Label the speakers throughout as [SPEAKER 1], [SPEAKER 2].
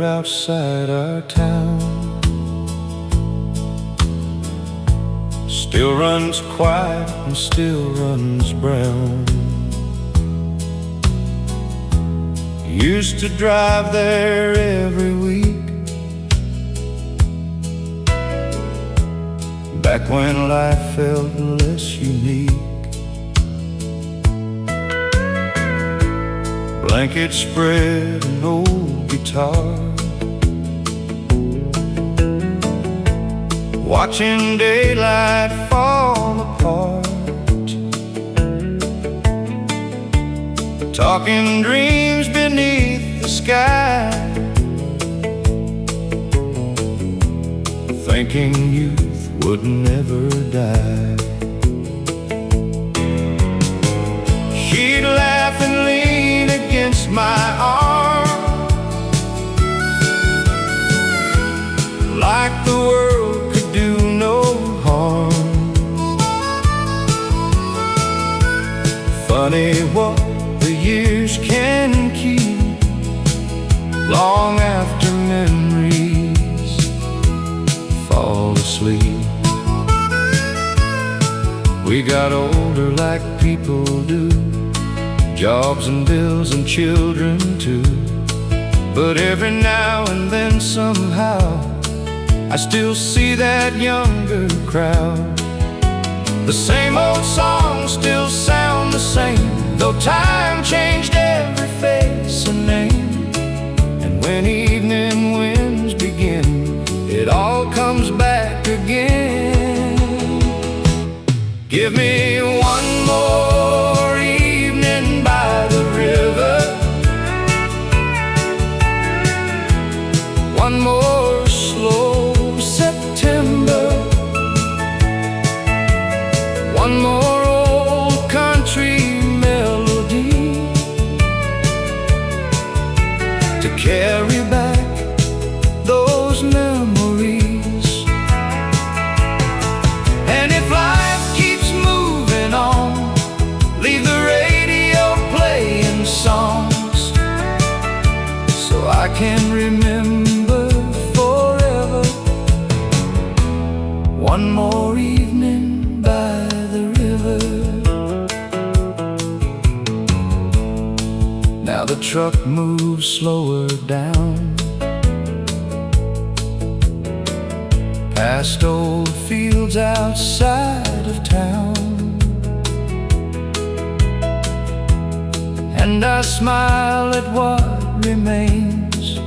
[SPEAKER 1] river outside our town still runs quiet and still runs brown. Used to drive there every week, back when life felt less unique. Blanket spread, an old guitar, watching daylight fall apart, talking dreams beneath the sky, thinking youth would never die. She'd laugh and lean against my arm, like the world could do no harm. Funny what the years can keep, long after memories fall asleep. We got older like people do, jobs and bills and children too. But every now and then somehow I still see that younger crowd. The same old songs still sound the same, though time changed every face and name. And when evening winds begin, it all comes back again. Give me one more evening by the river, one more slow September, one more old country melody to carry back those memories. And if life keeps moving on, leave the radio playing songs so I can remember forever. One more evening by the river. Now the truck moves slower down, past old fields outside of town, and I smile at what remains,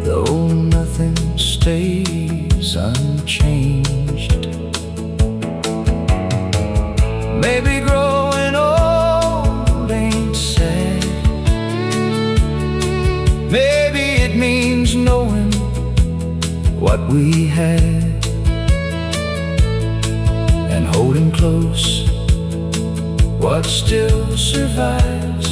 [SPEAKER 1] though nothing stays unchanged. Maybe growing old ain't sad, maybe it means knowing what we had and holding close what still survives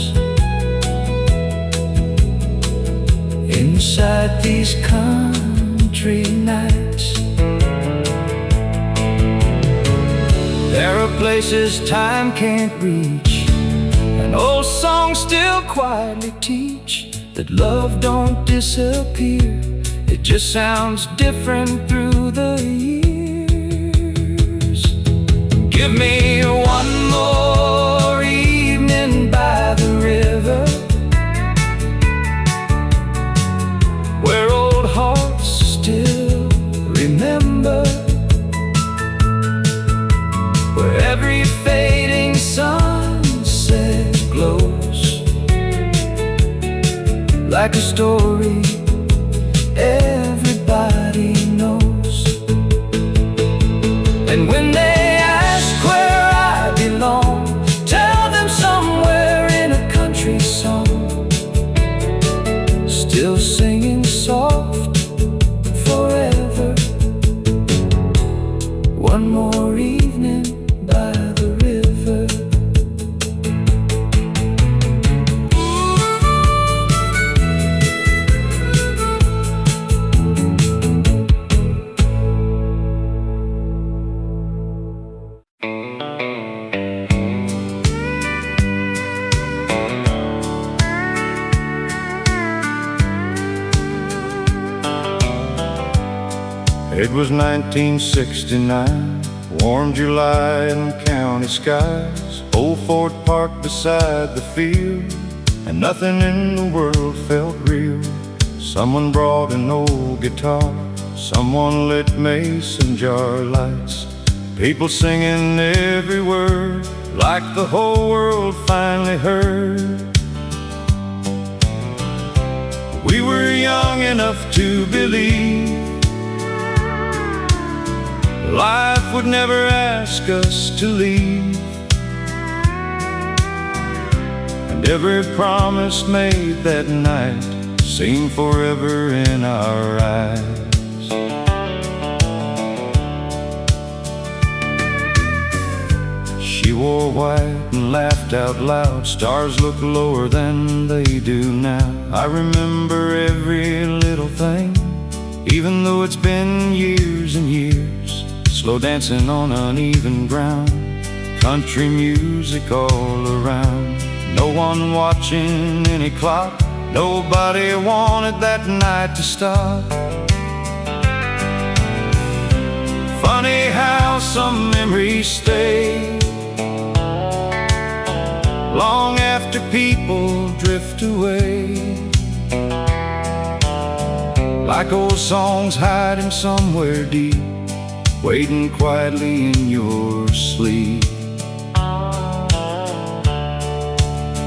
[SPEAKER 1] inside these country nights. There are places time can't reach, and old songs still quietly teach that love don't disappear, it just sounds different through the years. Give me one more evening by the river, where old hearts still remember, where every fading sunset glows like a story everybody knows. And when they ask where I belong, tell them somewhere in a country song, still singing soft forever. One more evening by the river. It was 1969, warm July in county skies. Old Ford parked beside the field, and nothing in the world felt real. Someone brought an old guitar, someone lit mason jar lights. People singing every word, like the whole world finally heard. We were young enough to believe life would never ask us to leave, and every promise made that night seemed forever in our eyes. She wore white and laughed out loud. Stars look lower than they do now. I remember every little thing, even though it's been years and years. Slow dancing on uneven ground, country music all around. No one watching any clock, nobody wanted that night to stop. Funny how some memories stay long after people drift away, like old songs hiding somewhere deep, waiting quietly in your sleep.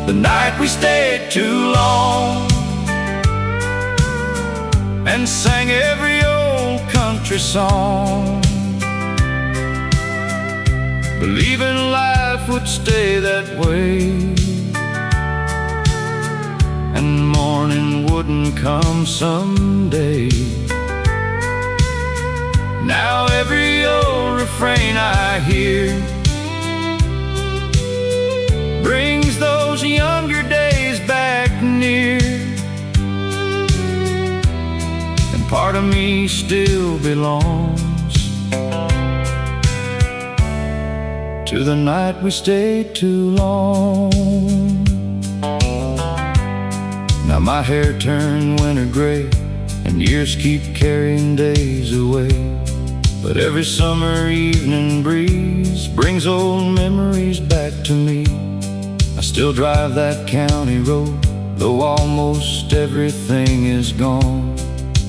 [SPEAKER 1] The night we stayed too long and sang every old country song, believing life would stay that way, and morning wouldn't come someday. Now every old refrain I hear brings those younger days back near, and part of me still belongs to the night we stayed too long. Now my hair turned winter gray, and years keep carrying days away, but every summer evening breeze brings old memories back to me. I still drive that county road, though almost everything is gone,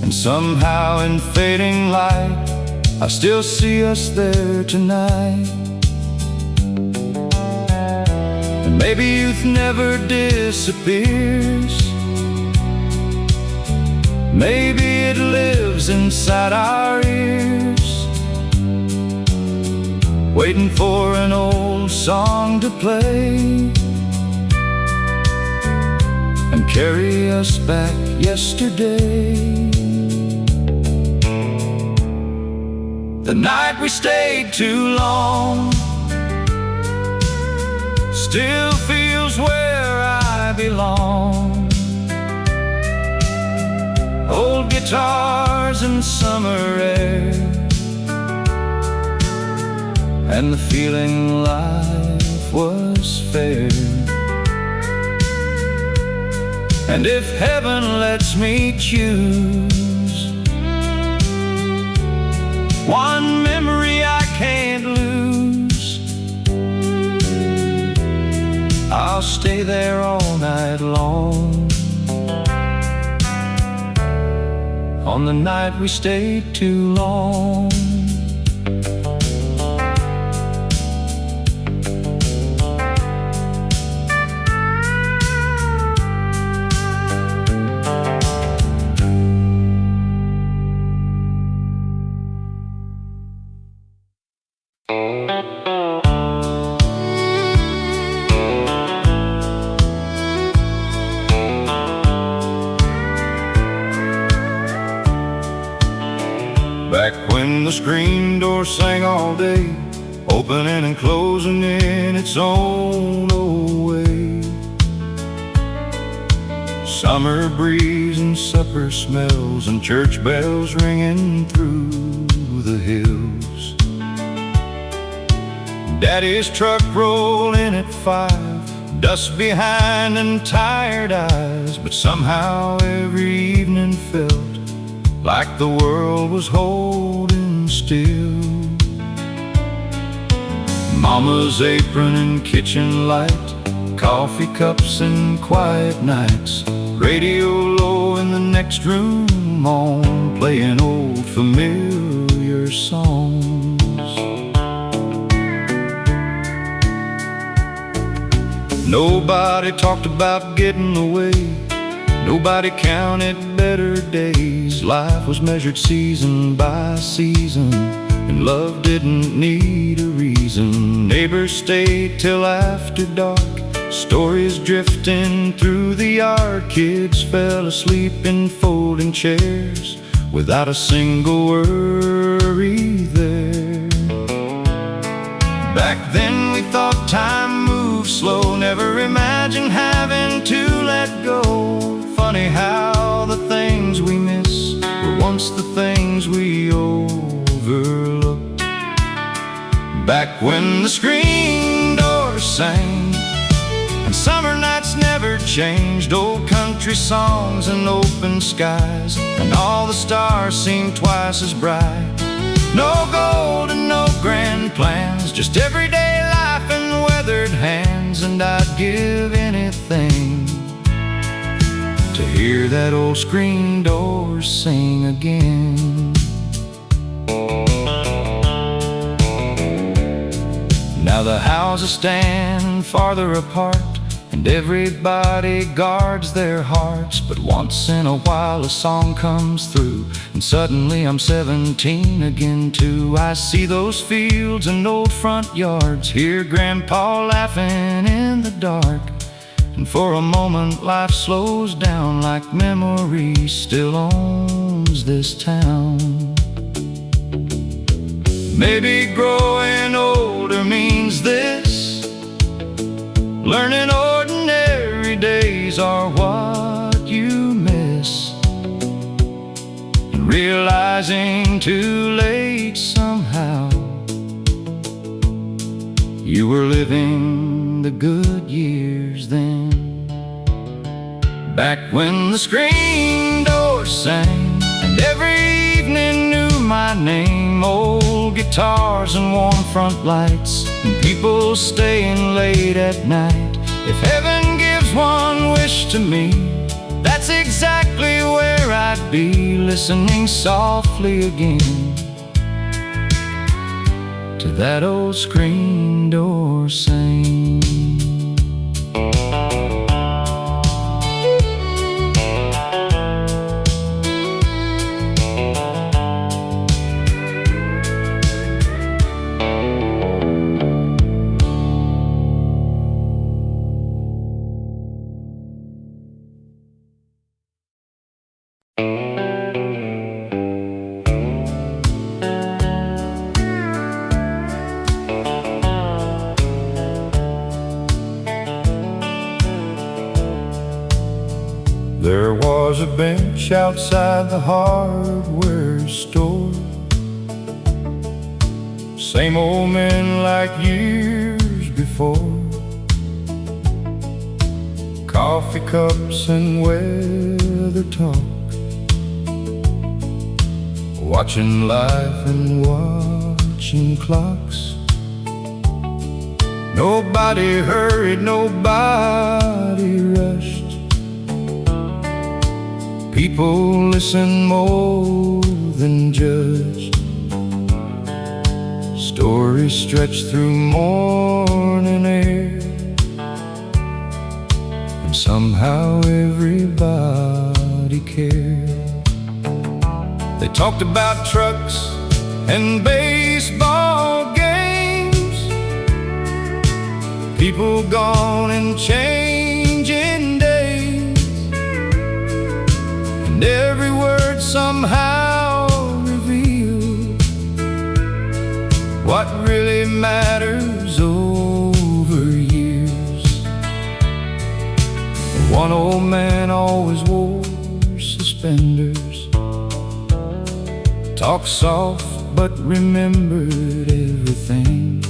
[SPEAKER 1] and somehow in fading light I still see us there tonight. And maybe youth never disappears, maybe it lives inside our ears, waiting for an old song to play and carry us back yesterday. The night we stayed too long still feels where I belong. Old guitars and summer air, and the feeling life was fair. And if heaven lets me choose one memory I can't lose, I'll stay there all night long, on the night we stayed too long. Back when the screen door sang all day, opening and closing in its own old way. Summer breeze and supper smells and church bells ringing through the hills. Daddy's truck rolling at 5, dust behind and tired eyes, but somehow every evening felt like the world was holding still. Mama's apron and kitchen light, coffee cups and quiet nights, radio low in the next room on, playing old familiar songs. Nobody talked about getting away, nobody counted better days. Life was measured season by season, and love didn't need a reason. Neighbors stayed till after dark, stories drifting through the yard. Kids fell asleep in folding chairs without a single worry there. Back then we thought time moved slow, never imagined having to let go. Funny how the things we miss were once the things we overlooked. Back when the screen door sang and summer nights never changed, old country songs and open skies, and all the stars seemed twice as bright. No gold and no grand plans, just everyday life and weathered hands. And I'd give anything to hear that old screen door sing again. Now the houses stand farther apart, and everybody guards their hearts. But once in a while a song comes through, and suddenly I'm 17 again too. I see those fields and old front yards, hear Grandpa laughing in the dark, and for a moment life slows down, like memory still owns this town. Maybe growing older means this: learning ordinary days are what you miss, and realizing too late somehow you were living the good years then. Back when the screen door sang and every evening knew my name, old guitars and warm front lights, and people staying late at night. If heaven gives one wish to me, that's exactly where I'd be, listening softly again to that old screen door sing. There was a bench outside the hardware store, same old men like years before, coffee cups and weather talk, watching life and watching clocks. Nobody hurried, nobody rushed. People listened more than judged. Stories stretched through morning air, and somehow everybody cared. They talked about trucks and baseball games, people gone and changing days, and every word somehow revealed what really matters over years. One old man always wore suspenders, talked soft but remembered everything.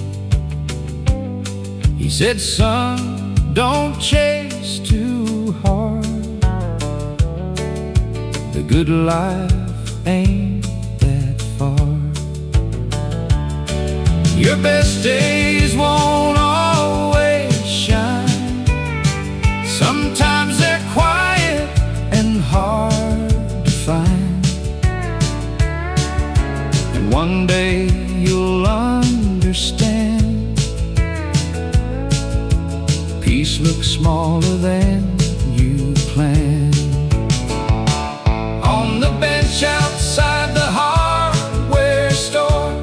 [SPEAKER 1] He said, "Son, don't chase too hard. The good life ain't that far." Your best days won't always shine. Sometimes they're quiet and hard to find. And one day you'll understand. Peace looks smaller than you planned. On the bench outside the hardware store,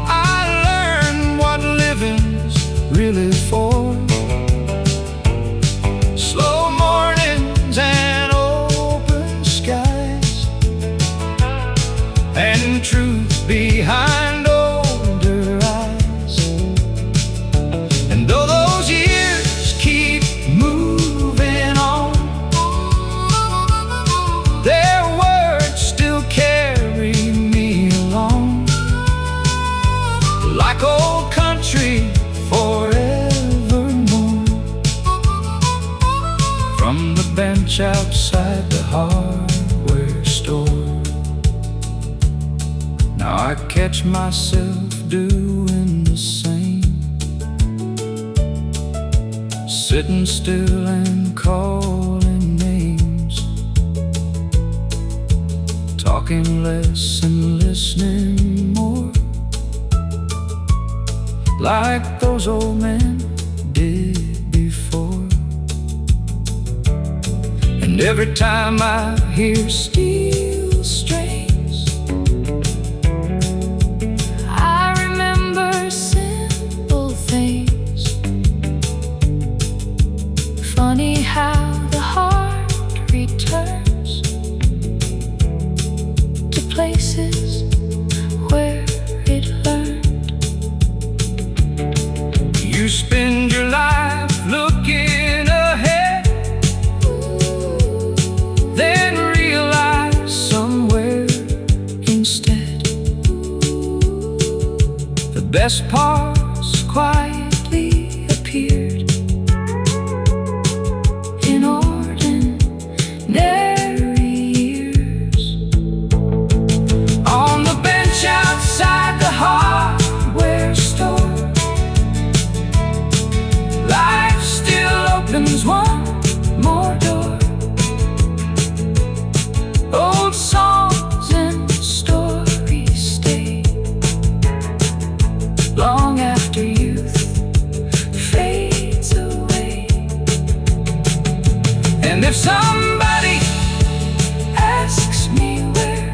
[SPEAKER 1] I learned what living's really for. Slow mornings and open skies, and truth behind older eyes. And though those years keep moving on, their words still carry me along, like old country forevermore. From the bench outside the hardware store, now I catch myself doing the same, sitting still and calling names, talking less and listening more, like those old men did before. And every time I hear steel strings, I remember simple things. Funny how the heart returns to places where it learned. You spend your life looking ahead, then realize somewhere instead the best parts quietly appeared in ordinary years. On the bench outside the hardware store, life still opens one more door. Old songs and stories stay long after youth fades away. And if somebody asks me where,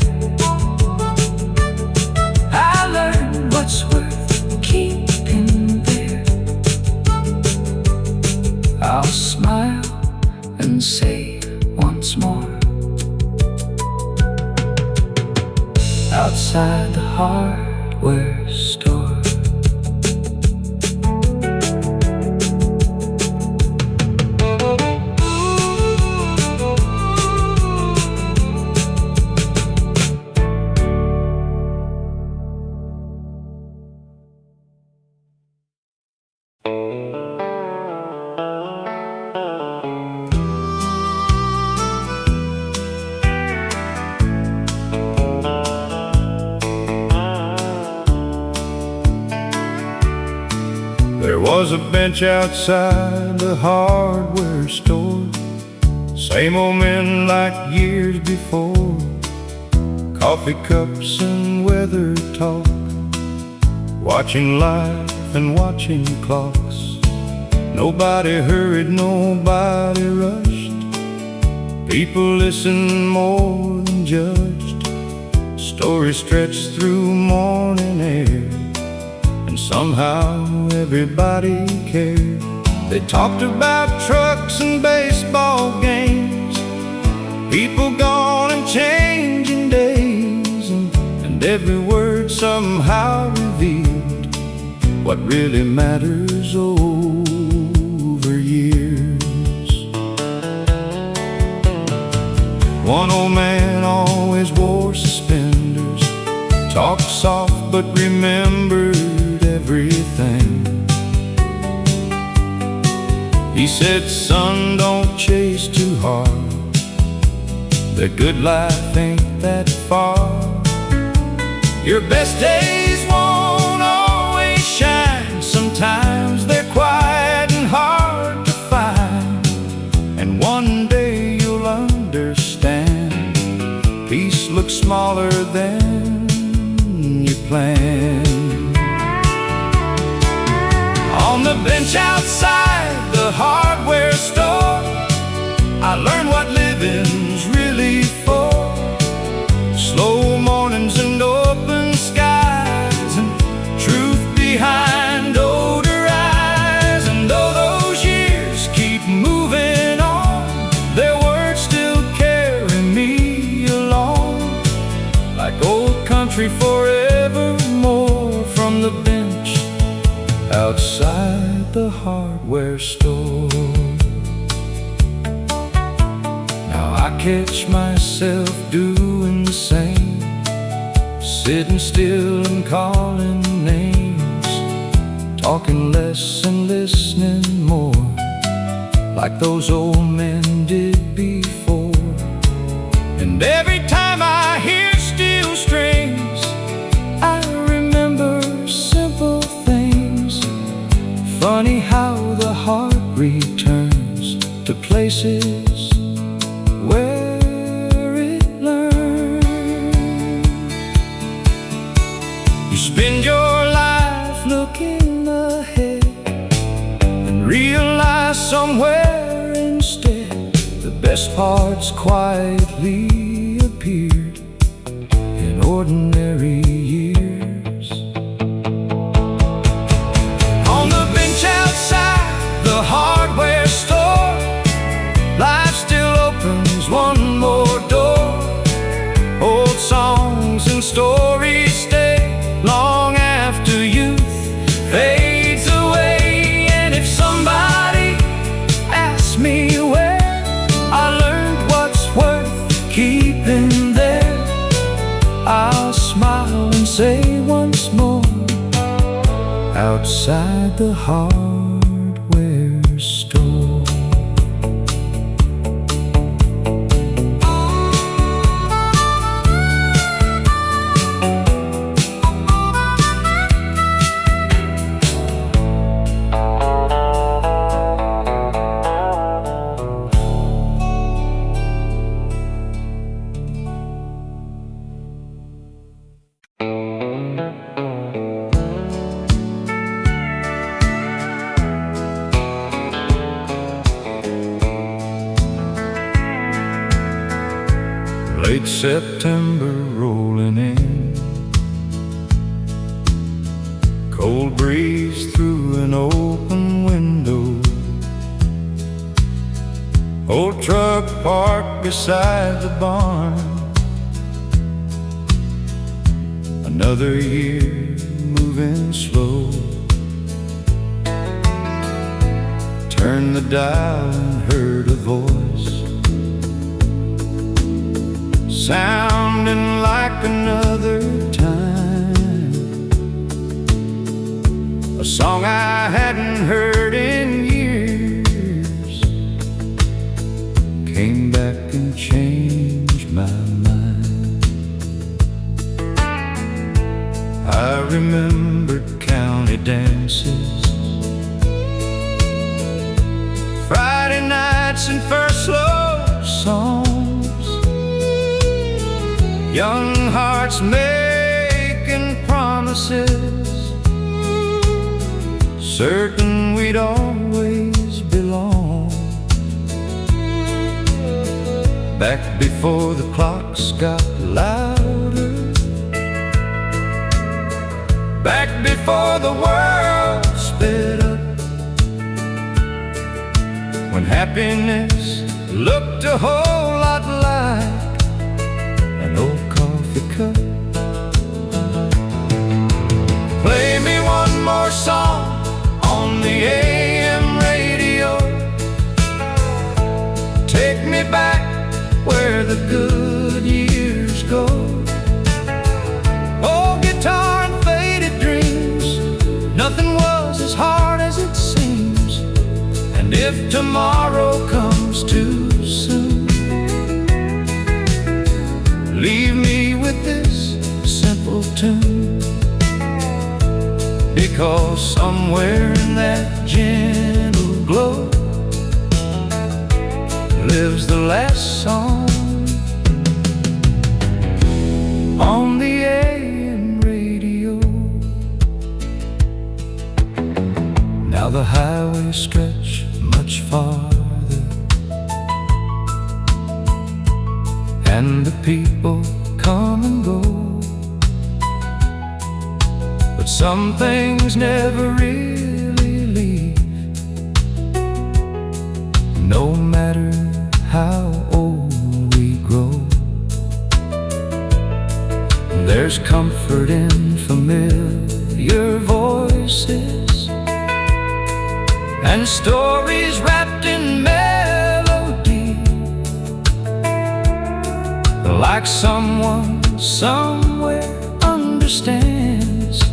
[SPEAKER 1] I learn what's worth keeping there. I'll smile and say once more, outside the hardware store. There was a bench outside the hardware store, same old men like years before. Coffee cups and weather talk, watching life and watching clocks. Nobody hurried, nobody rushed. People listened more than judged. Stories stretched through morning air, and somehow everybody cared. They talked about trucks and baseball games, people gone and changing days, and every word somehow revealed what really matters over years. One old man always wore suspenders, talked soft but remembered everything. He said, son, don't chase too hard, the good life ain't that far. Your best days won't look smaller than you planned. On the bench outside the hardware store, I learned what living's really for. Slow mornings and open skies, and truth behind older eyes. And though those years keep moving on, their words still carry me along, like old country forevermore. From the bench outside the hardware store, I catch myself doing the same, sitting still and calling names, talking less and listening more, like those old men did before. And every time I hear steel strings, I remember simple things. Funny how the heart returns to places where it learned. You spend your life looking ahead and realize somewhere instead the best parts quietly appeared in ordinary years. On the bench outside the hardware store, life still opens one more door. Old songs and stories stay long after youth fades away. And if somebody asks me where I learned what's worth keeping there, I'll smile and say once more, outside the hardware store. Late September rolling in, cold breeze through an open window, old truck parked beside the barn. Another year moving slow, turned the dial and heard a voice sounding like another time, a song I hadn't heard in years, came back and changed my mind. I remembered county dances, Friday nights and first love songs, young hearts making promises, certain we'd always belong. Back before the clocks got louder, back before the world sped up, when happiness looked a whole lot like an old coffee cup. Play me one more song on the AM radio, take me back where the good years go. Old guitar and faded dreams, nothing was as hard as it seems. And if tomorrow comes too soon, leave me with this simple tune, because somewhere in that gentle glow lives the last song. the highways stretch much farther, and the people come and go, but some things never really leave. No matter how old we grow, there's comfort in familiar voices and stories wrapped in melody, like someone somewhere understands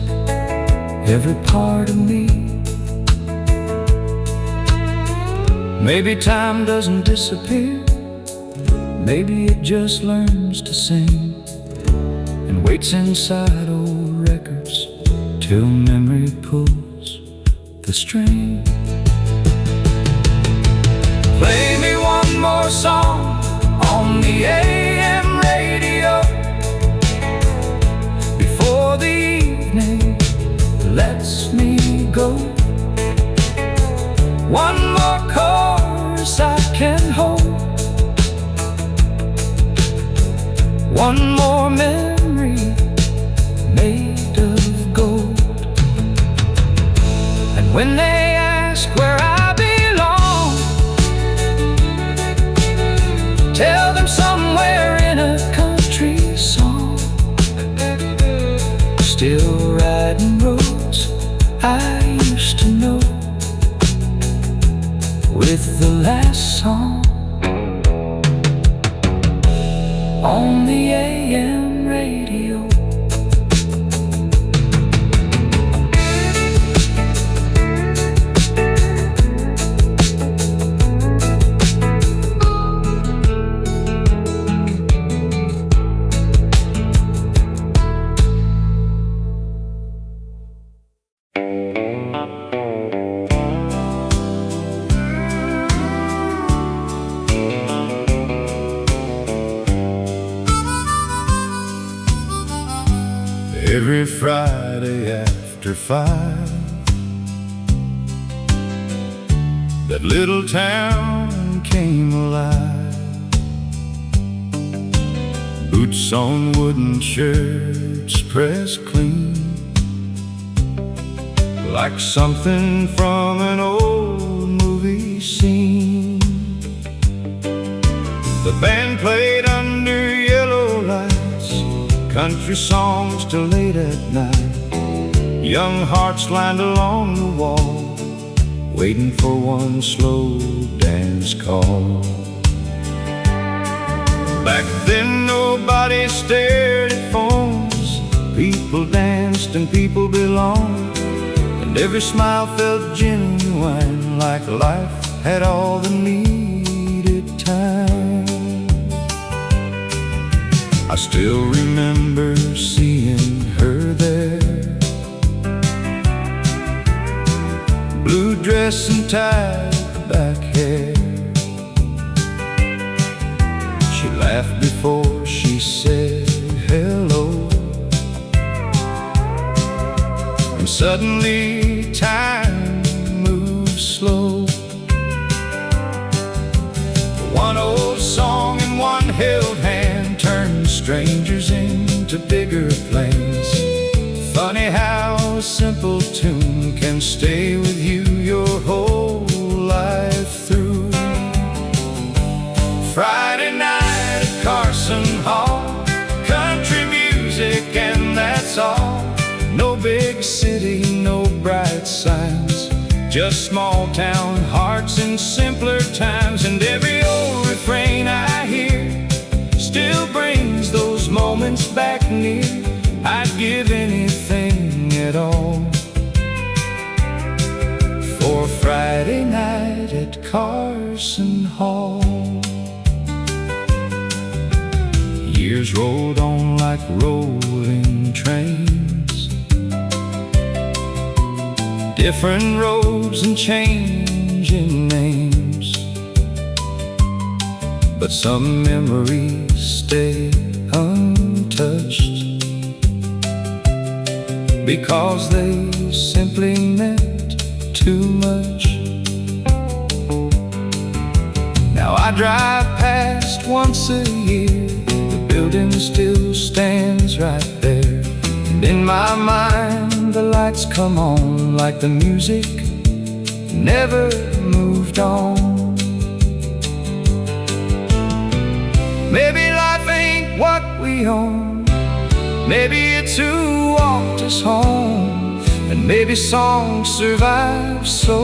[SPEAKER 1] every part of me. Maybe time doesn't disappear, maybe it just learns to sing and waits inside old records till memory pulls the string. Play me one more song on the AM radio before the evening lets me go. One more chorus I can hold, one more memory made of gold. And when they ask where I belong, tell them somewhere in a country song, still riding roads I used to know, with the last song on the AM radio. Every Friday after 5, that little town came alive. Boots on wooden, shirts pressed clean, like something from an old movie scene. The band played under yellow lights, country songs till late at night. Young hearts lined along the wall, waiting for one slow dance call. Back then nobody stared at phones, people danced and people belonged, and every smile felt genuine, like life had all the needed time. I still remember seeing her there, blue dress and tied back hair. She laughed before she said hello, and suddenly time moved slow. One old song and one held hand turned strangers into bigger planes. Funny how a simple tune can stay with you your whole life through. Friday night at Carson Hall, country music and that's all. No big city, no bright signs, just small town hearts in simpler times. And every old refrain I hear still brings those moments back near. I'd give anything at all for Friday night at Carson Hall. Years rolled on like rolling trains, different roads and changing names, but some memories stay untouched, because they simply meant too much. Now I drive past once a year, the building still stands right there, and in my mind the lights come on like the music never moved on. Maybe life ain't what we own, maybe it's who walked us home, and maybe songs survive so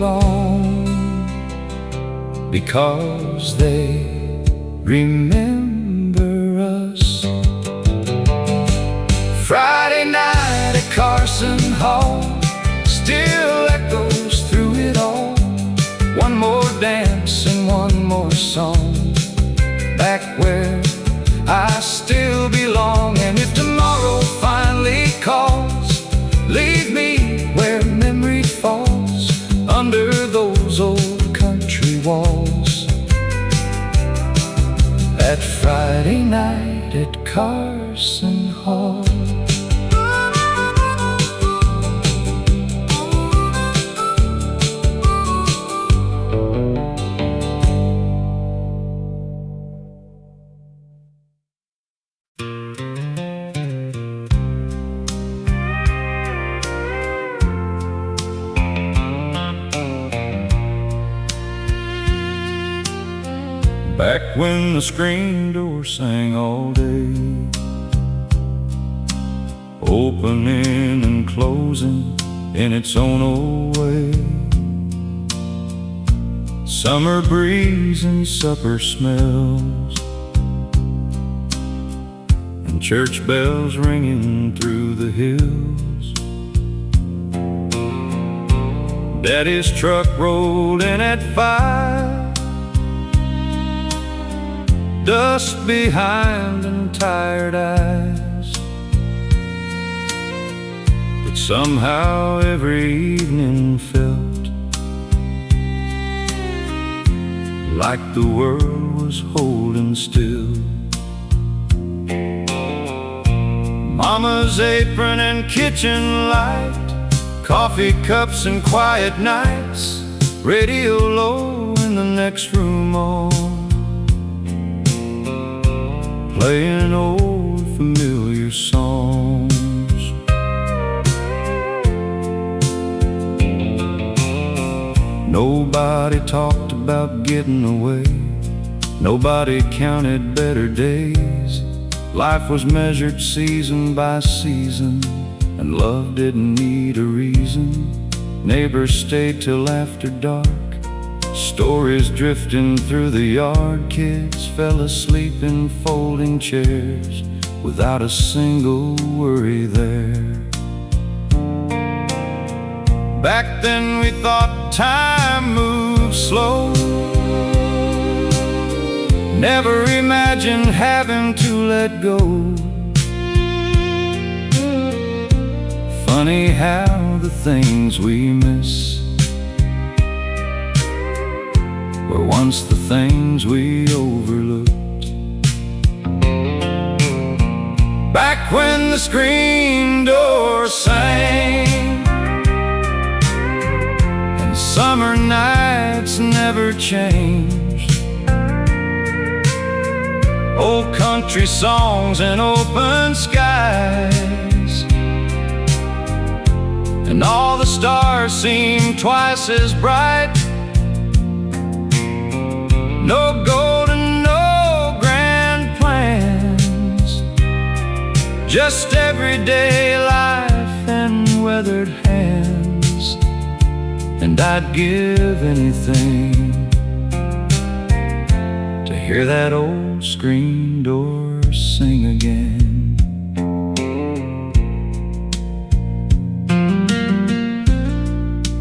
[SPEAKER 1] long because they remember us. Friday night at Carson Hall still echoes through it all. One more dance and one more song, back where I still belong. And if tomorrow finally calls, leave me where memory falls, under those old country walls. That Friday night at Carson Hall. Back when the screen door sang all day, opening and closing in its own old way. Summer breeze and supper smells, and church bells ringing through the hills. Daddy's truck rolled in at 5, dust behind and tired eyes. But somehow every evening felt like the world was holding still. Mama's apron and kitchen light, coffee cups and quiet nights, radio low in the next room on, playing old familiar songs. Nobody talked about getting away, nobody counted better days. Life was measured season by season, and love didn't need a reason. Neighbors stayed till after dark, stories drifting through the yard. Kids fell asleep in folding chairs without a single worry there. Back then we thought time moved slow, never imagined having to let go. Funny how the things we miss were once the things we overlooked. Back when the screen door sang and summer nights never changed, old country songs and open skies, and all the stars seemed twice as bright. No gold and no grand plans, just everyday life and weathered hands. And I'd give anything to hear that old screen door sing again.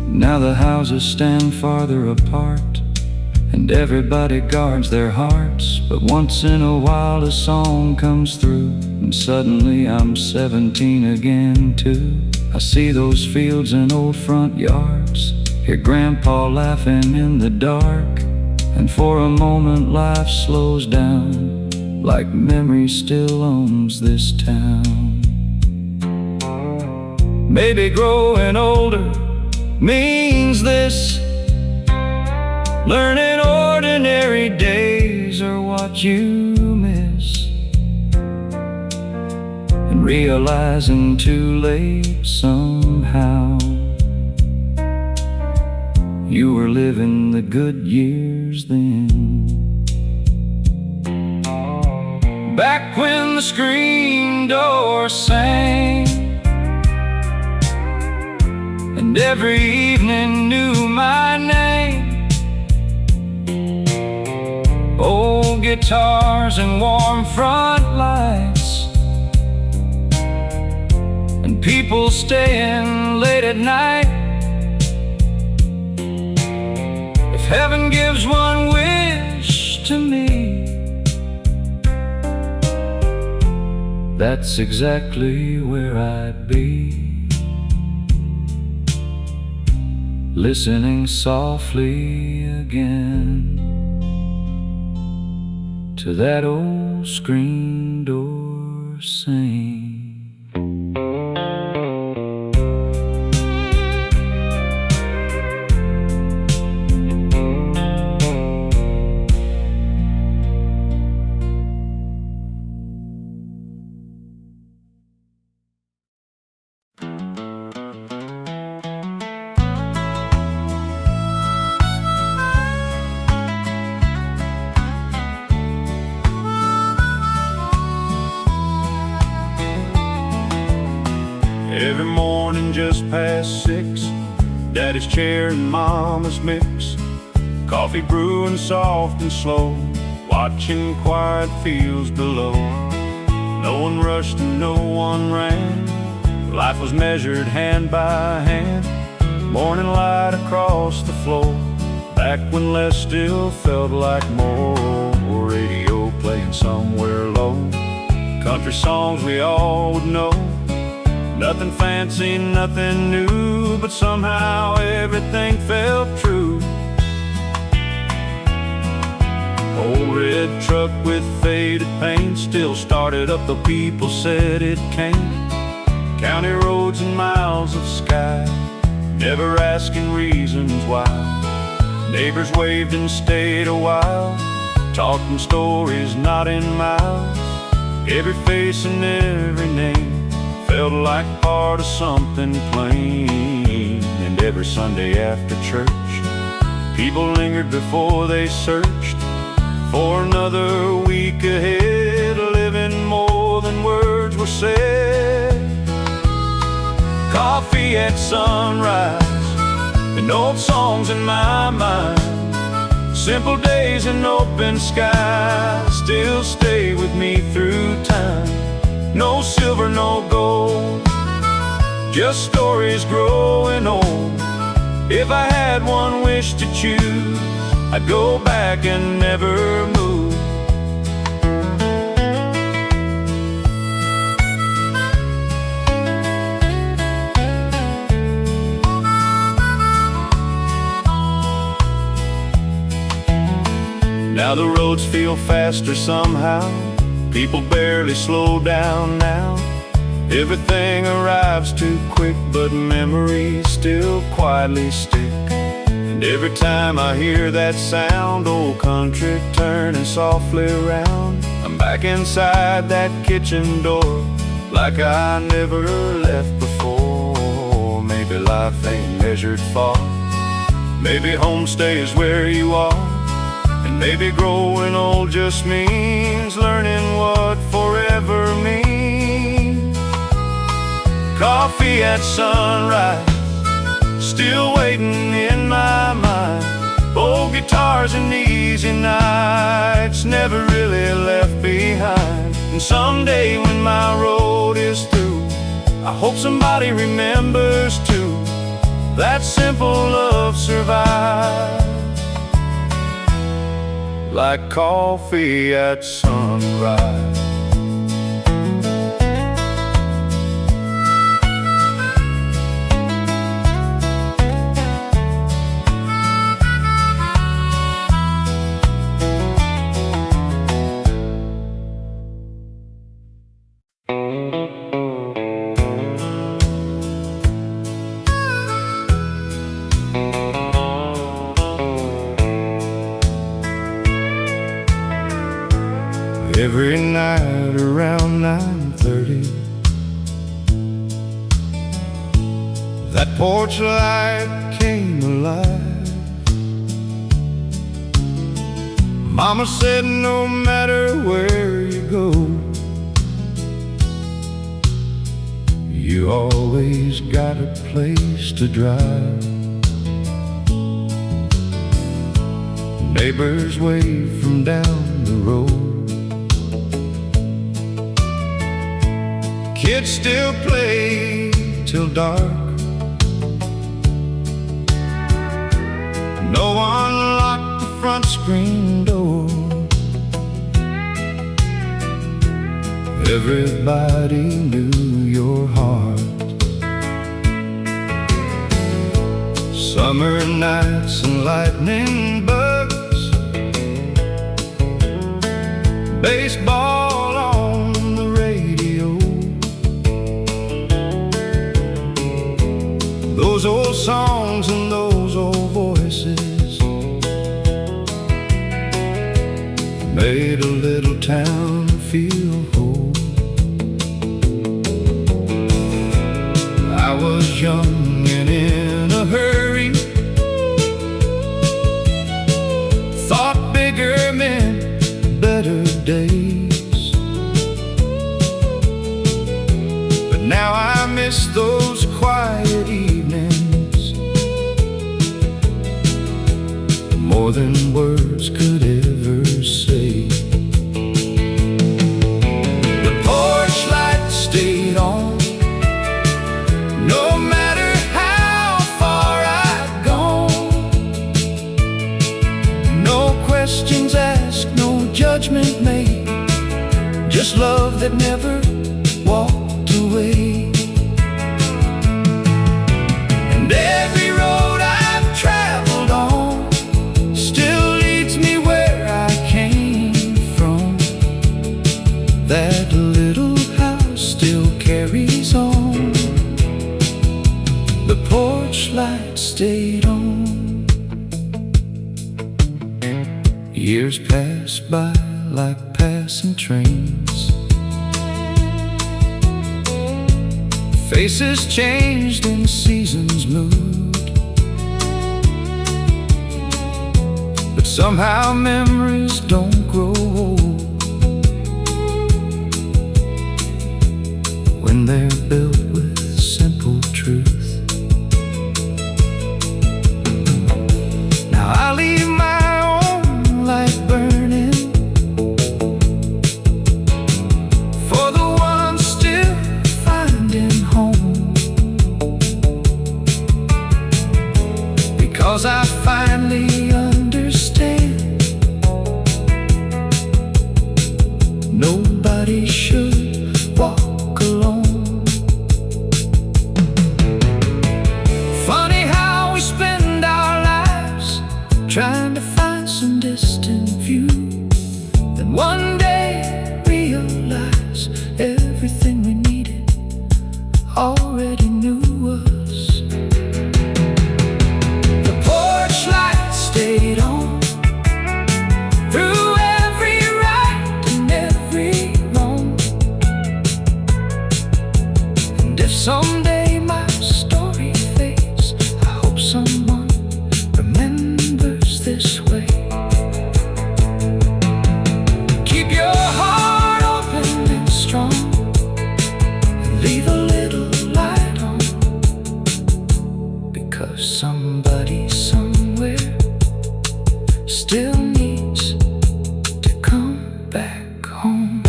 [SPEAKER 1] Now the houses stand farther apart, and everybody guards their hearts. But once in a while a song comes through, and suddenly I'm 17 again too. I see those fields and old front yards, hear Grandpa laughing in the dark, and for a moment life slows down, like memory still owns this town. Maybe growing older means this: learning ordinary days are what you miss, and realizing too late somehow you were living the good years then. Back when the screen door sang and every evening knew my name. Old guitars and warm front lights, and people staying late at night. If heaven gives one wish to me, that's exactly where I'd be, listening softly again to that old screen door sing.
[SPEAKER 2] Every morning just past 6, Daddy's chair and Mama's mix, coffee brewing soft and slow, watching quiet fields below. No one rushed and no one ran, life was measured hand by hand. Morning light across the floor, back when less still felt like more. Radio playing somewhere low, country songs we all would know. Nothing fancy, nothing new, but somehow everything felt true. Old red truck with faded paint still started up, though people said it can't. County roads and miles of sky, never asking reasons why. Neighbors waved and stayed a while, talking stories not in miles. Every face and every name felt like part of something plain. And every Sunday after church, people lingered before they searched for another week ahead, living more than words were said. Coffee at sunrise and old songs in my mind, simple days and open skies still stay with me through time. No silver, no gold, just stories growing old. If I had one wish to choose, I'd go back and never move. Now the roads feel faster somehow, people barely slow down now. Everything arrives too quick, but memories still quietly stick. And every time I hear that sound, old country turning softly around, I'm back inside that kitchen door, like I never left before. Maybe life ain't measured far, maybe home stays where you are. And maybe growing old just means learning what forever means. Coffee at sunrise, still waiting in my mind. Old guitars and easy nights, never really left behind. And someday when my road is through, I hope somebody remembers too, that simple love survives, like coffee at sunrise.
[SPEAKER 1] every night around 9:30. That porch light came alive. Mama said no matter where you go, you always got a place to drive. Neighbors wave from down the road. Kids still play till dark. No one locked the front screen door. Everybody knew your heart. Summer nights and lightning bugs, baseball on the radio. Those old songs and those old voices made a little town feel whole. I was young and in a hurry, thought bigger meant better days. But now I miss those quiet evenings more than words could ever say. The porch light stayed on, no matter how far I'd gone. No questions asked, no judgment made, just love that never walked away. And every road I've traveled on still leads me where I came from. That little house still carries on. The porch light stayed on. Years passed by like passing trains. Faces changed and seasons moved, but somehow memories don't grow old when they're built with simple truth. Now I leave my own light burning for the ones still finding home, because I finally understand nobody should walk alone. Funny how we spend our lives trying to find some distant view, then one day realize everything we needed already knew us. The porch light stayed on through every right and every wrong. And if someday my story fades, I hope someone remembers this way. Keep your heart open and strong, and leave a little light on, because somebody somewhere still needs to come back home.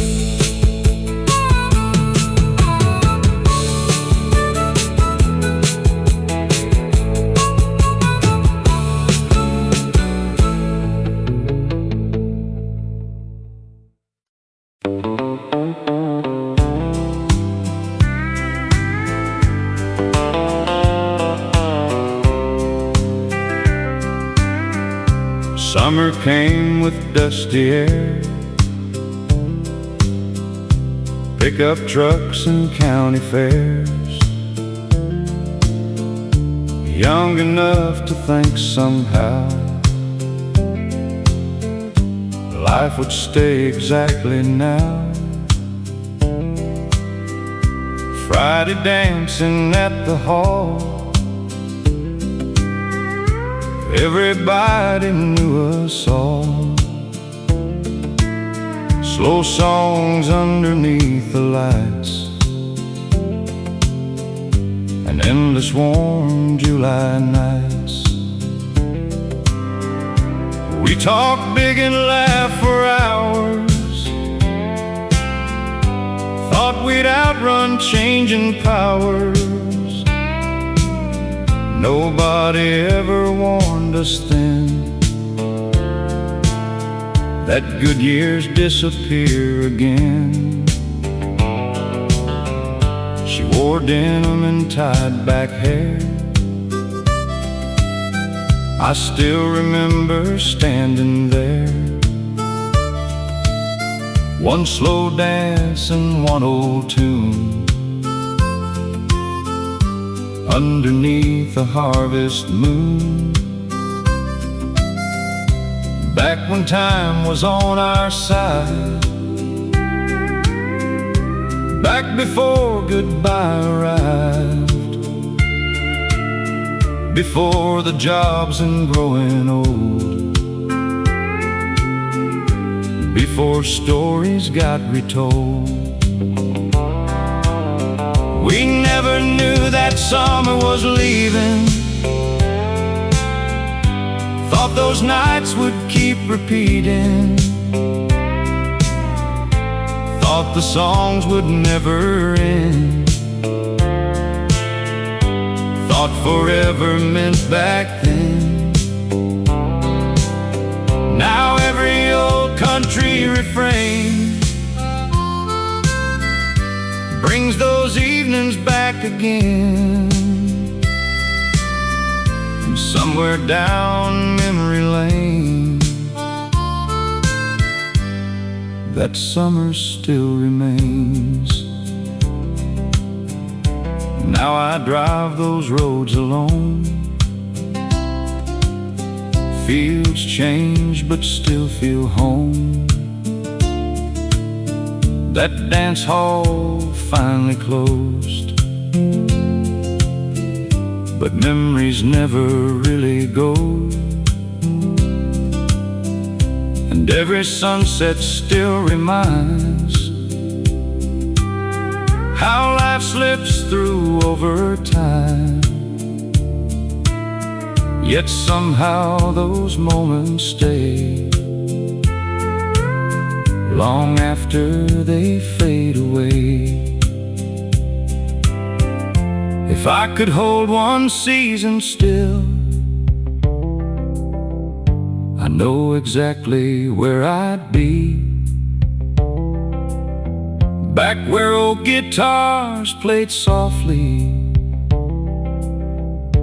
[SPEAKER 2] Summer came with dusty air, pickup trucks and county fairs. Young enough to think somehow
[SPEAKER 1] life would stay exactly now. Friday dancing at the hall, everybody knew us all. Slow songs underneath the lights, and endless warm July nights. We talk big and laugh for hours, thought we'd outrun changing powers. Nobody ever warned us then that good years disappear again. She wore denim and tied back hair. I still remember standing there. One slow dance and one old tune underneath the harvest moon. Back when time was on our side, back before goodbye arrived, before the jobs and growing old, before stories got retold. We never knew that summer was leaving, thought those nights would keep repeating, thought the songs would never end, thought forever meant back then. Now every old country refrain brings those evenings back again. And somewhere down memory lane, that summer still remains. Now I drive those roads alone. Fields change but still feel home. That dance hall finally closed, but memories never really go. And every sunset still reminds how life slips through over time. Yet somehow those moments stay long after they fade away. If I could hold one season still, I know exactly where I'd be. Back where old guitars played softly,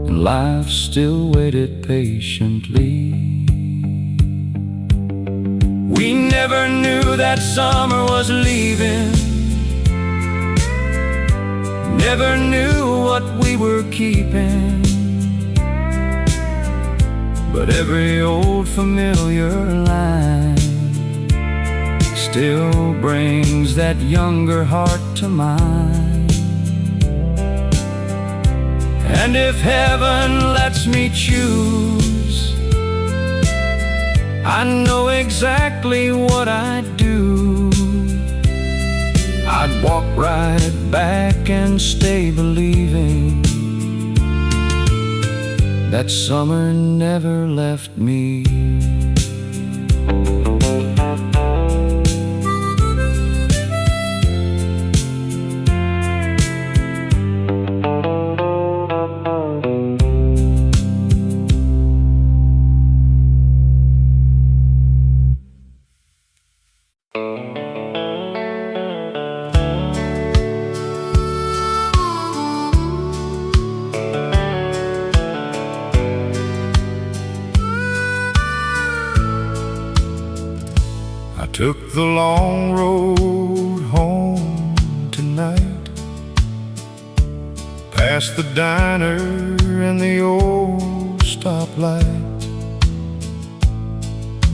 [SPEAKER 1] and life still waited patiently. We never knew that summer was leaving, never knew what we were keeping. But every old familiar line still brings that younger heart to mind. And if heaven lets me choose, I know exactly what I'd do. I'd walk right back and stay believing that summer never left me. Took the long road home tonight, past the diner and the old stoplight.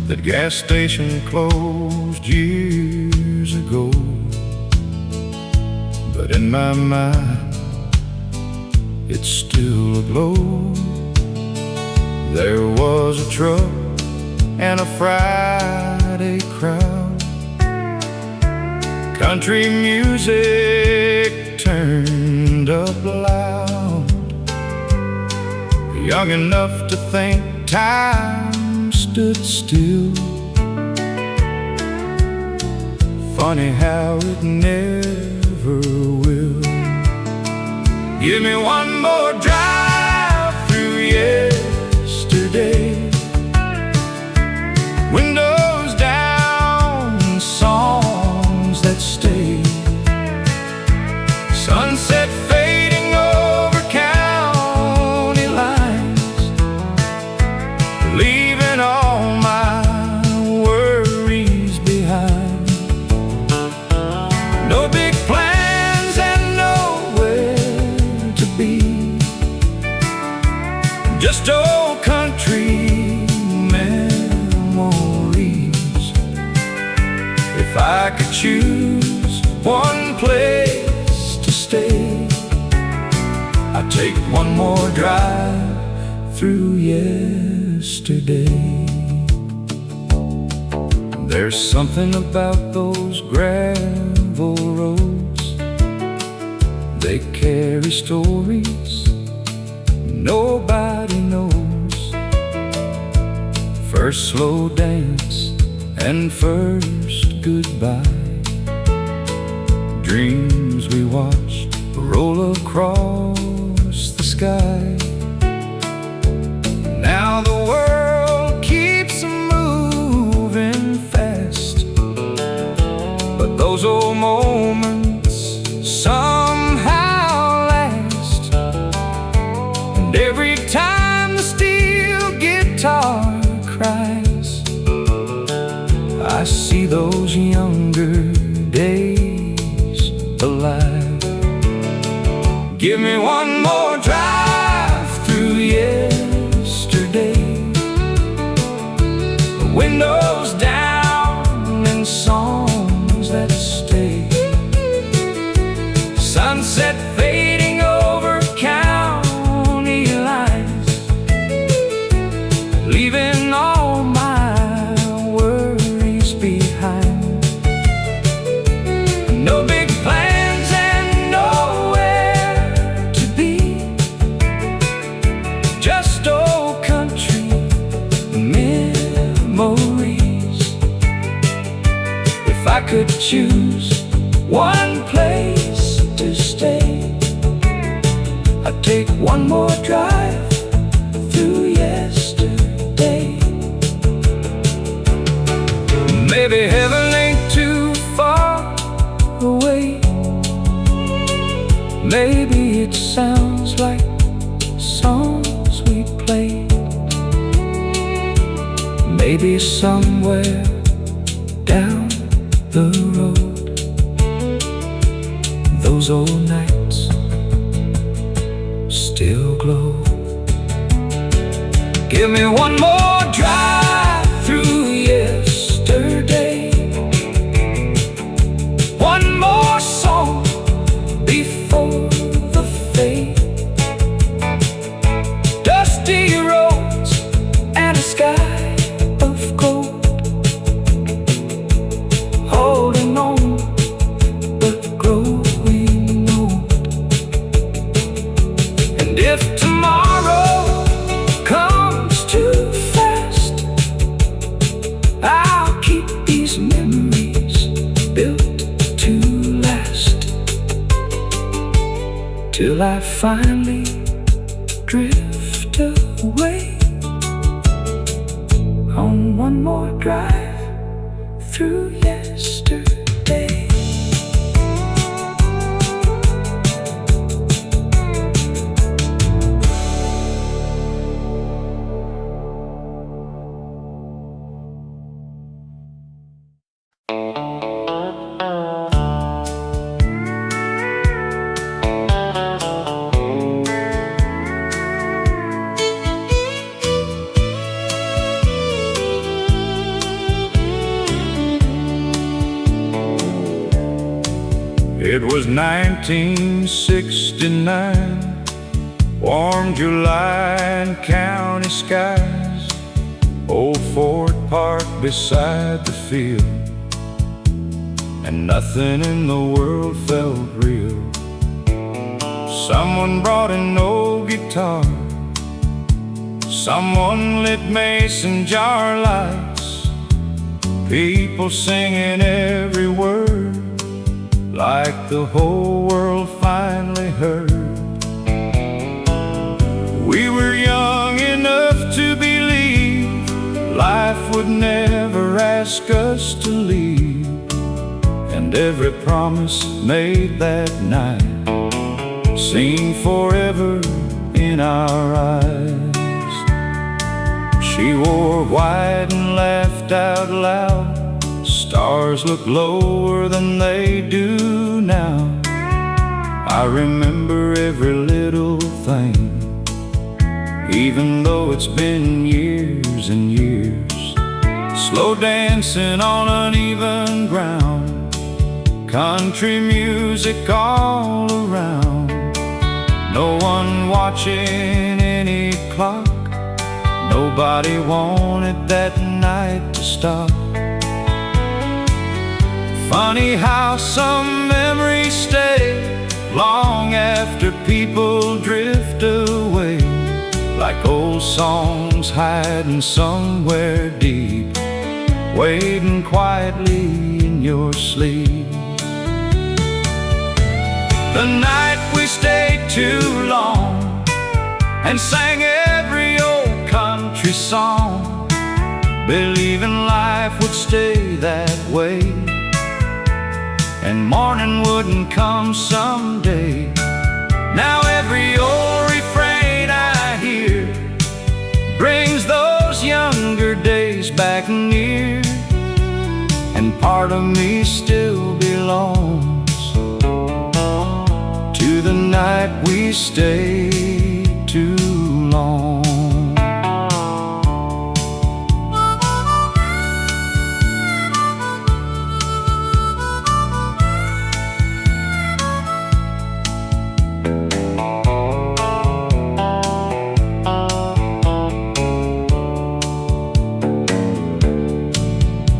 [SPEAKER 1] That gas station closed years ago, but in my mind it's still aglow. There was a truck and a Friday crowd, country music turned up loud, young enough to think time stood still. Funny how it never will. Give me one more drive through yesterday, windows down, songs that stay, sunset fading over county lines, leaving all my worries behind. No big plans and nowhere to be, just old country memories. If I could choose one place to stay, I'd take one more drive through yesterday. There's something about those gravel roads, they carry stories nobody knows. First slow dance and first goodbye, dreams we watched roll across the sky. Now the world keeps moving fast, but those old moments somehow last. And every time the steel guitar cries, I see those younger days alive. Give me one more drive through yesterday, windows down and songs that stay, sunset fading over county lines, leaving all my worries behind. No big plans and nowhere to be, just old country memories. If I could choose one place to stay, I'd take one more drive through yesterday. Maybe heaven ain't too far away, maybe it sounds like songs we played. Maybe somewhere down the road, those old nights still glow. Give me one more drive through yesterday, one more song before the fade, dusty roads and a sky of gold, holding on but growing old. And if tomorrow comes too fast, I'll keep these memories built to last, till I finally drift away on one more drive through yesterday. It was 1969, warm July and county skies, old Ford Park beside the field, and nothing in the world felt real. Someone brought an old guitar, someone lit mason jar lights, people singing every word, like the whole world finally heard. We were young enough to believe life would never ask us to leave, and every promise made that night seemed forever in our eyes. She wore white and laughed out loud. Stars look lower than they do now. I remember every little thing, even though it's been years and years. Slow dancing on uneven ground, country music all around. No one watching any clock, nobody wanted that night to stop. Funny how some memories stay long after people drift away, like old songs hiding somewhere deep, waiting quietly in your sleep. The night we stayed too long and sang every old country song, believing life would stay that way and morning wouldn't come someday. Now every old refrain I hear brings those younger days back near, and part of me still belongs to the night we stayed too long.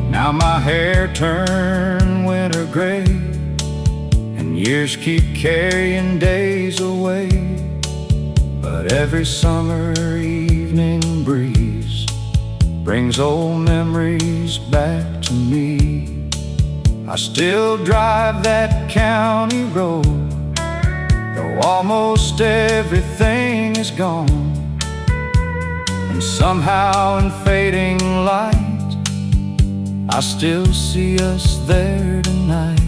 [SPEAKER 1] Now my hair turned winter gray, and years keep carrying days away, but every summer evening breeze brings old memories back to me. I still drive that county road, though almost everything is gone, and somehow in fading light I still see us there tonight.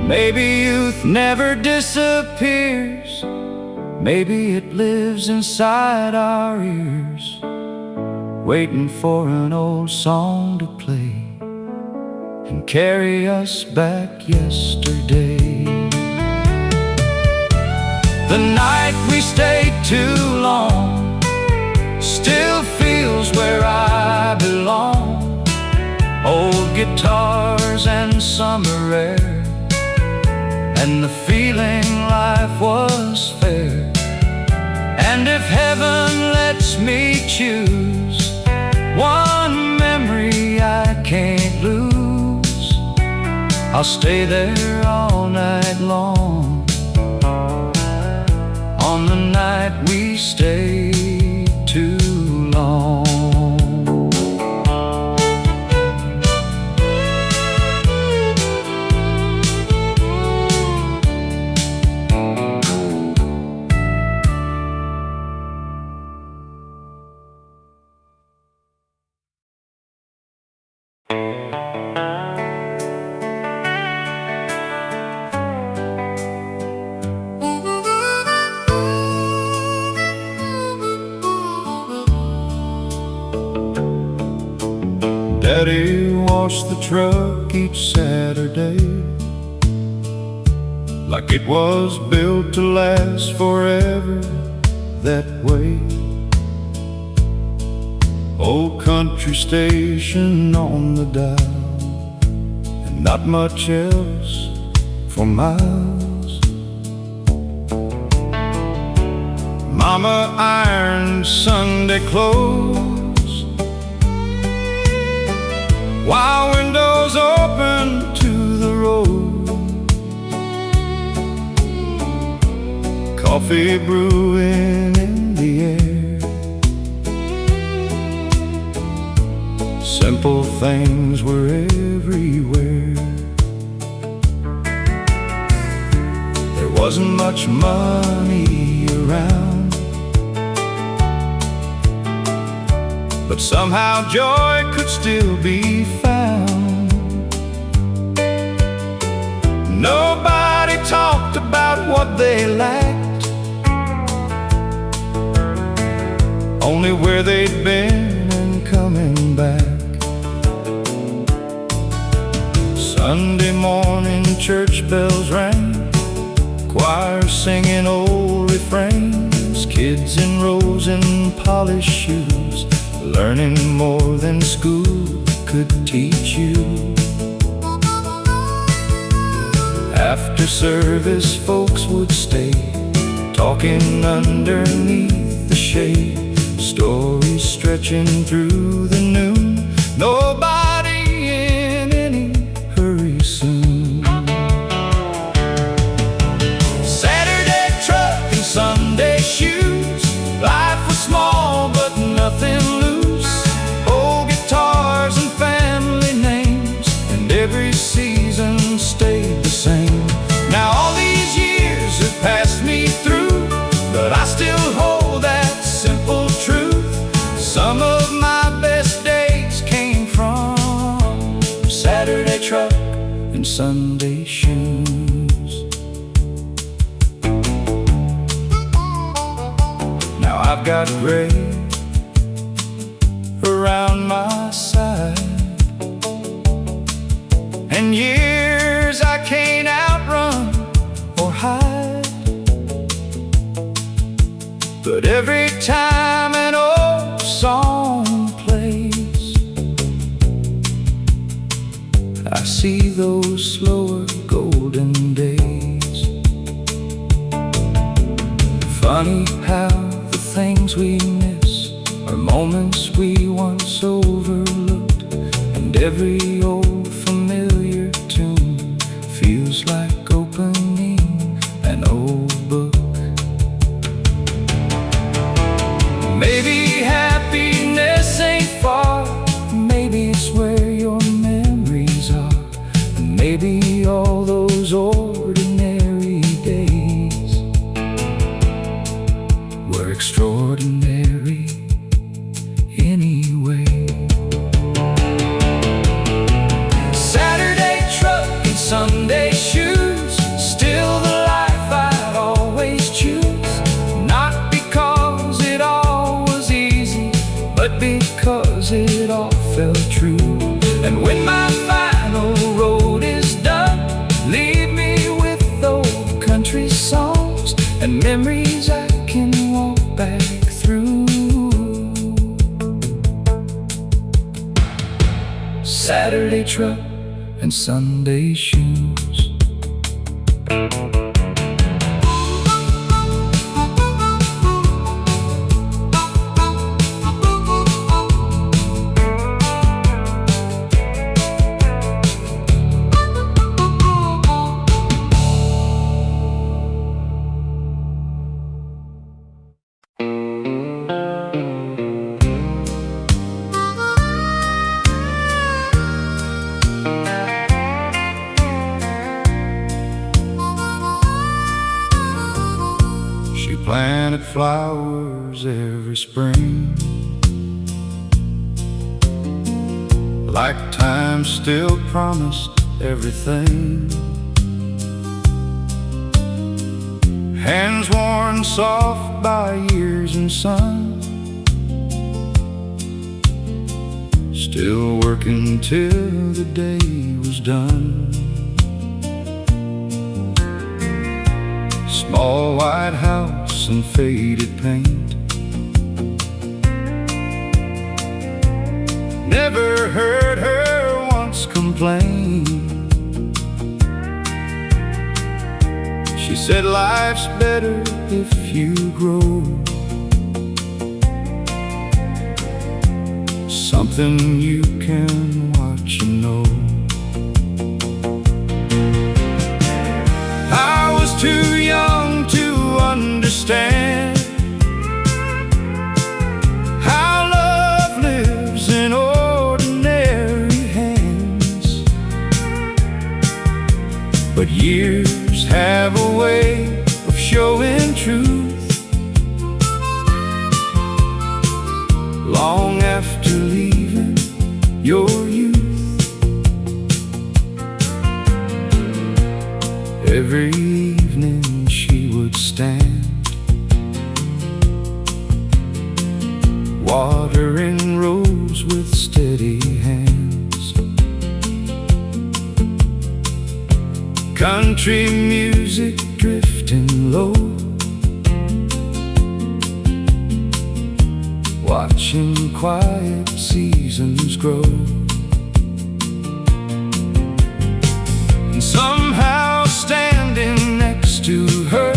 [SPEAKER 1] Maybe youth never disappears, maybe it lives inside our ears, waiting for an old song to play and carry us back yesterday. The night we stayed too long still feels where I belong. Old guitars and summer air, and the feeling life was fair. And if heaven lets me choose one memory I can't lose, I'll stay there all night long, on the night we stayed too long.
[SPEAKER 2] Daddy washed the truck each Saturday, like it was built to last forever that way. Old country station on the dial, and
[SPEAKER 1] not much else for miles. Mama ironed Sunday clothes while windows open to the road. Coffee brewing in the air, simple things were everywhere. There wasn't much money around, but somehow joy could still be found. Nobody talked about what they lacked, only where they'd been and coming back. Sunday morning church bells rang, choir singing old refrains, kids in rows in polished shoes, learning more than school could teach you. After service folks would stay, talking underneath the shade, stories stretching through the noon, nobody in any hurry soon. Saturday truck and Sunday shoes, life was small but nothing loose. Old guitars and family names, and every season stayed the same. Now all these years have passed me through, but I still hold that simple truth. Some of my best days came from Saturday truck and Sunday shoes. Now I've got gray around my side, and years I can't outrun or hide. But every time an old song plays, I see those slower golden days. Funny how the things we miss are moments we once overlooked, and every old familiar tune feels like opening an old book. Maybe happiness ain't far, maybe it's where your memories are, and maybe all those ordinary days were extraordinary anyway. Saturday truck and Sunday shoes, still the life I'd always choose. Not because it all was easy, but because it all felt true. And when my final road is done, leave me with old country songs and memories I can walk back through. Saturday truck and Sunday shoes. Planted flowers every spring, like time still promised everything. Hands worn soft by years and sun, still working till the day was done. Small white house and faded paint, never heard her once complain. She said life's better if you grow. Something you can watch and know. I was too young to understand how love lives in ordinary hands. But years have a way of showing truth long after leaving your youth. Every evening she would stand, watering rows with steady hands. Country music drifting low, watching quiet seasons grow. And somehow standing next to her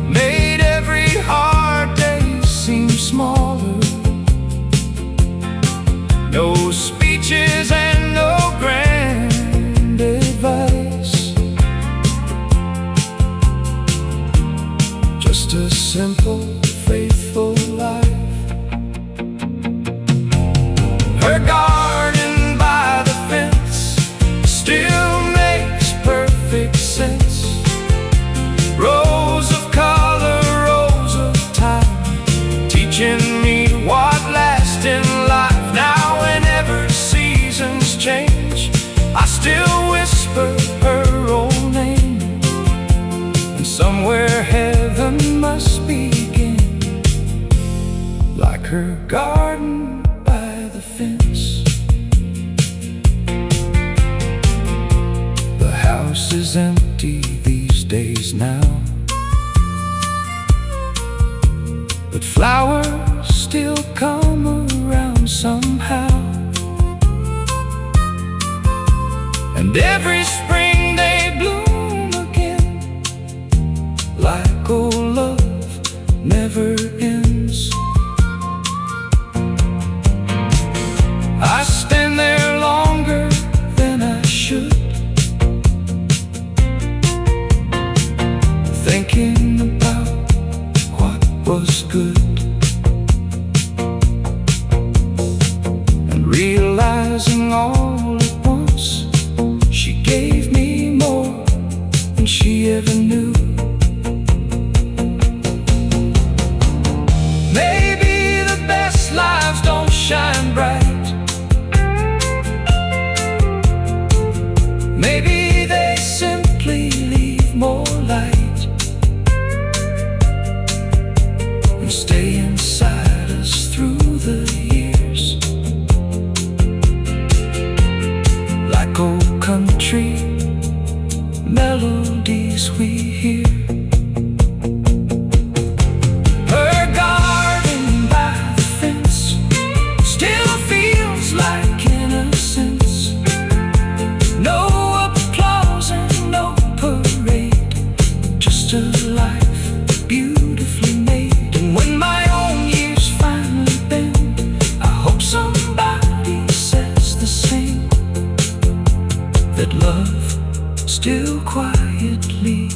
[SPEAKER 1] made every hard day seem smaller. No speeches and no grand advice, just a simple, faithful life. Her garden by the fence still makes perfect sense. Rows of color, rows of time, teaching me what lasts in life. Now whenever seasons change, I still whisper her old name. And somewhere heaven must begin, like her garden by the fence. The house is empty these days now, but flowers still come around somehow. And every spring they bloom again, like old love never ends. I stand there longer than I should, thinking about what was good, and realizing all at once she gave me more than she ever knew. Maybe the best lives don't shine bright, maybe they simply leave more light and stay inside us through the years, like old country melodies we hear. Her garden by the fence still feels like innocence. No applause and no parade, just a life beautifully made. And when my own years finally bend, I hope somebody says the same, that love still quietly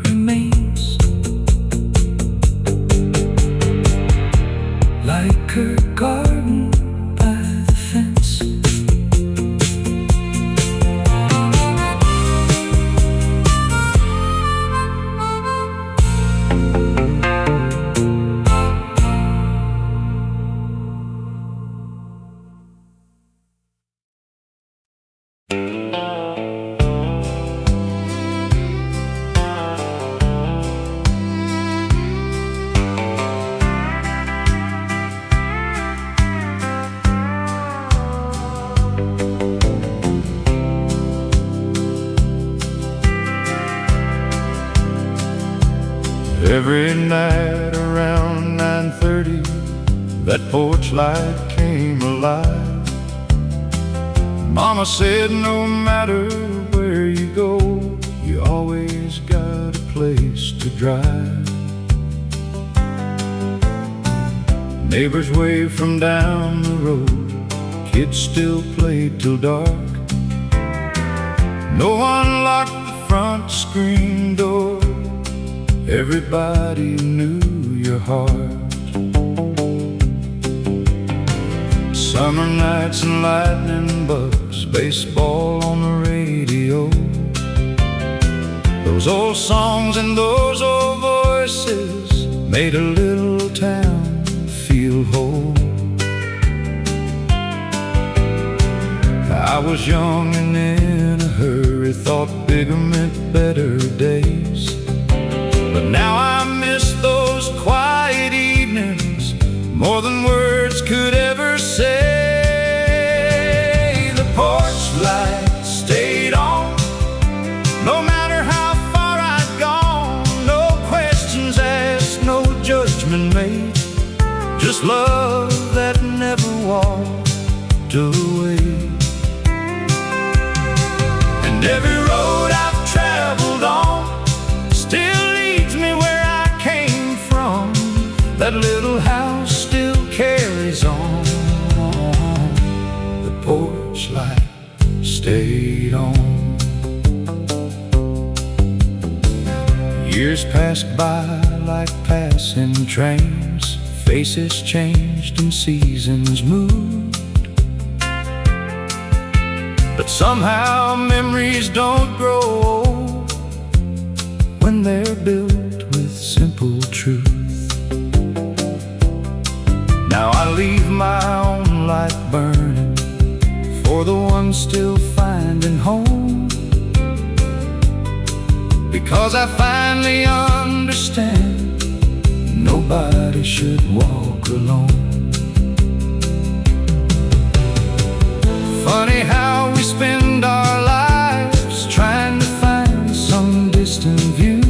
[SPEAKER 1] remains, like her garden by the fence.
[SPEAKER 2] Every night around 9:30, that porch light came alive. Mama said no matter where
[SPEAKER 1] Everywhere you go, you always got a place to drive. Neighbors wave from down the road, kids still play till dark. No one locked the front screen door, everybody knew your heart. Summer nights and lightning bugs, baseball on the radio. Those old songs and those old voices made a little town feel whole. I was young and in a hurry, thought bigger meant better days. But now I miss those quiet evenings more than words could ever say. The porch light stayed on, no matter how far I'd gone. No questions asked, no judgment made, just love that never walked away. And every road I've traveled on still leads me where I came from. That little house still carries on. The porch light stayed on. Years passed by like passing trains, faces changed and seasons moved. But somehow memories don't grow old when they're built with simple truth. Now I leave my own light burning for the one still finding home, because I finally understand nobody should walk alone. Funny how we spend our lives trying to find some distant view,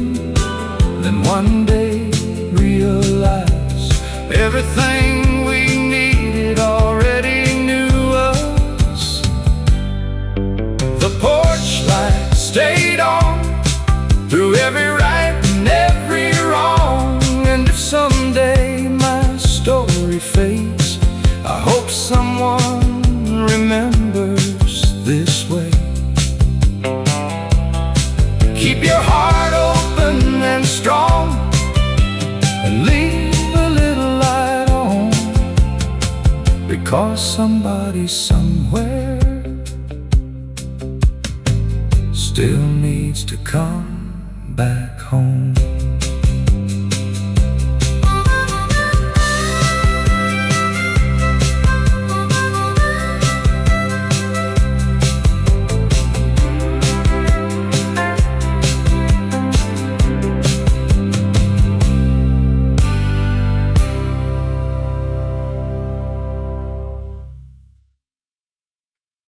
[SPEAKER 1] then one day realize everything we needed already knew us. The porch light stayed on through every right and every wrong. And if someday my story fades, I hope someone remembers this way. Keep your heart open and strong, and leave a little light on, because somebody somewhere still needs to come back home.